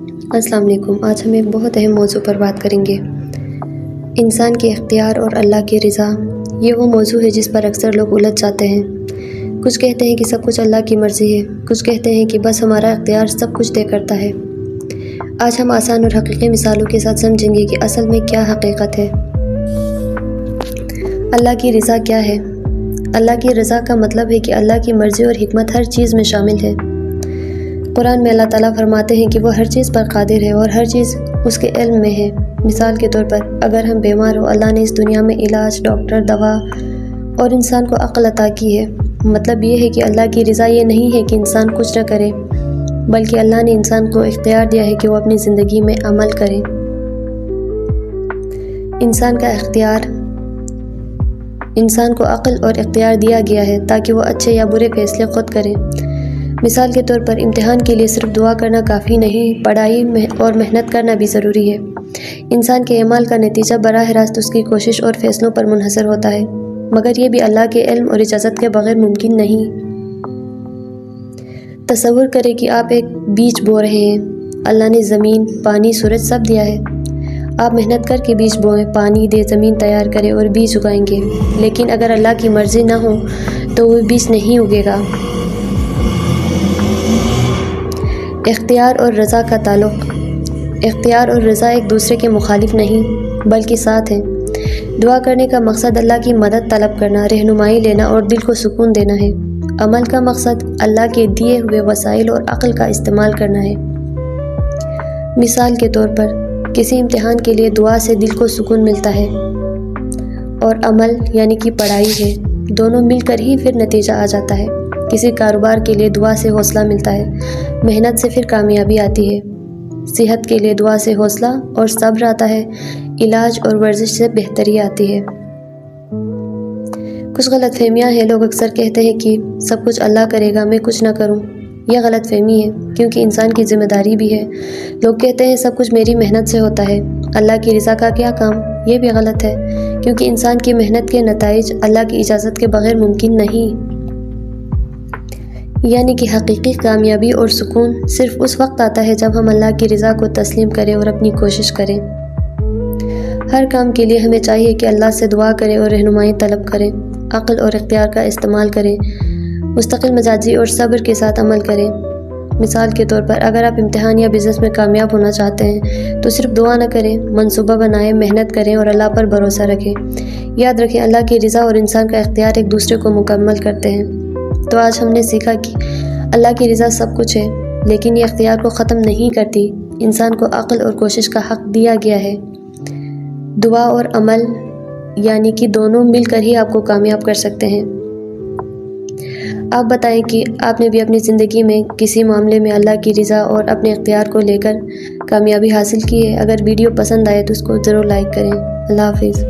السلام علیکم۔ آج ہم ایک بہت اہم موضوع پر بات کریں گے، انسان کے اختیار اور اللہ کی رضا۔ یہ وہ موضوع ہے جس پر اکثر لوگ الجھ جاتے ہیں۔ کچھ کہتے ہیں کہ سب کچھ اللہ کی مرضی ہے، کچھ کہتے ہیں کہ بس ہمارا اختیار سب کچھ طے کرتا ہے۔ آج ہم آسان اور حقیقی مثالوں کے ساتھ سمجھیں گے کہ اصل میں کیا حقیقت ہے۔ اللہ کی رضا کیا ہے؟ اللہ کی رضا کا مطلب ہے کہ اللہ کی مرضی اور حکمت ہر چیز میں شامل ہے۔ قرآن میں اللہ تعالیٰ فرماتے ہیں کہ وہ ہر چیز پر قادر ہے اور ہر چیز اس کے علم میں ہے۔ مثال کے طور پر اگر ہم بیمار ہو، اللہ نے اس دنیا میں علاج، ڈاکٹر، دوا اور انسان کو عقل عطا کی ہے۔ مطلب یہ ہے کہ اللہ کی رضا یہ نہیں ہے کہ انسان کچھ نہ کرے، بلکہ اللہ نے انسان کو اختیار دیا ہے کہ وہ اپنی زندگی میں عمل کرے۔ انسان کو عقل اور اختیار دیا گیا ہے تاکہ وہ اچھے یا برے فیصلے خود کرے۔ مثال کے طور پر امتحان کے لیے صرف دعا کرنا کافی نہیں، پڑھائی اور محنت کرنا بھی ضروری ہے۔ انسان کے اعمال کا نتیجہ براہ راست اس کی کوشش اور فیصلوں پر منحصر ہوتا ہے، مگر یہ بھی اللہ کے علم اور اجازت کے بغیر ممکن نہیں۔ تصور کریں کہ آپ ایک بیج بو رہے ہیں۔ اللہ نے زمین، پانی، سورج سب دیا ہے۔ آپ محنت کر کے بیج بوئیں، پانی دے، زمین تیار کریں اور بیج اگائیں گے، لیکن اگر اللہ کی مرضی نہ ہو تو وہ بیج نہیں اگے گا۔ اختیار اور رضا کا تعلق۔ اختیار اور رضا ایک دوسرے کے مخالف نہیں، بلکہ ساتھ ہیں۔ دعا کرنے کا مقصد اللہ کی مدد طلب کرنا، رہنمائی لینا اور دل کو سکون دینا ہے۔ عمل کا مقصد اللہ کے دیے ہوئے وسائل اور عقل کا استعمال کرنا ہے۔ مثال کے طور پر کسی امتحان کے لیے دعا سے دل کو سکون ملتا ہے، اور عمل یعنی کہ پڑھائی ہے، دونوں مل کر ہی پھر نتیجہ آ جاتا ہے۔ کسی کاروبار کے لیے دعا سے حوصلہ ملتا ہے، محنت سے پھر کامیابی آتی ہے۔ صحت کے لیے دعا سے حوصلہ اور صبر آتا ہے، علاج اور ورزش سے بہتری آتی ہے۔ کچھ غلط فہمیاں ہیں۔ لوگ اکثر کہتے ہیں کہ سب کچھ اللہ کرے گا، میں کچھ نہ کروں۔ یہ غلط فہمی ہے، کیونکہ انسان کی ذمہ داری بھی ہے۔ لوگ کہتے ہیں سب کچھ میری محنت سے ہوتا ہے، اللہ کی رضا کا کیا کام؟ یہ بھی غلط ہے، کیونکہ انسان کی محنت کے نتائج اللہ کی اجازت کے بغیر ممکن نہیں۔ یعنی کہ حقیقی کامیابی اور سکون صرف اس وقت آتا ہے جب ہم اللہ کی رضا کو تسلیم کریں اور اپنی کوشش کریں۔ ہر کام کے لیے ہمیں چاہیے کہ اللہ سے دعا کریں اور رہنمائی طلب کریں، عقل اور اختیار کا استعمال کریں، مستقل مزاجی اور صبر کے ساتھ عمل کریں۔ مثال کے طور پر اگر آپ امتحان یا بزنس میں کامیاب ہونا چاہتے ہیں تو صرف دعا نہ کریں، منصوبہ بنائیں، محنت کریں اور اللہ پر بھروسہ رکھیں۔ یاد رکھیں اللہ کی رضا اور انسان کا اختیار ایک دوسرے کو مکمل کرتے ہیں۔ تو آج ہم نے سیکھا کہ اللہ کی رضا سب کچھ ہے، لیکن یہ اختیار کو ختم نہیں کرتی۔ انسان کو عقل اور کوشش کا حق دیا گیا ہے۔ دعا اور عمل یعنی کہ دونوں مل کر ہی آپ کو کامیاب کر سکتے ہیں۔ آپ بتائیں کہ آپ نے بھی اپنی زندگی میں کسی معاملے میں اللہ کی رضا اور اپنے اختیار کو لے کر کامیابی حاصل کی ہے۔ اگر ویڈیو پسند آئے تو اس کو ضرور لائک کریں۔ اللہ حافظ۔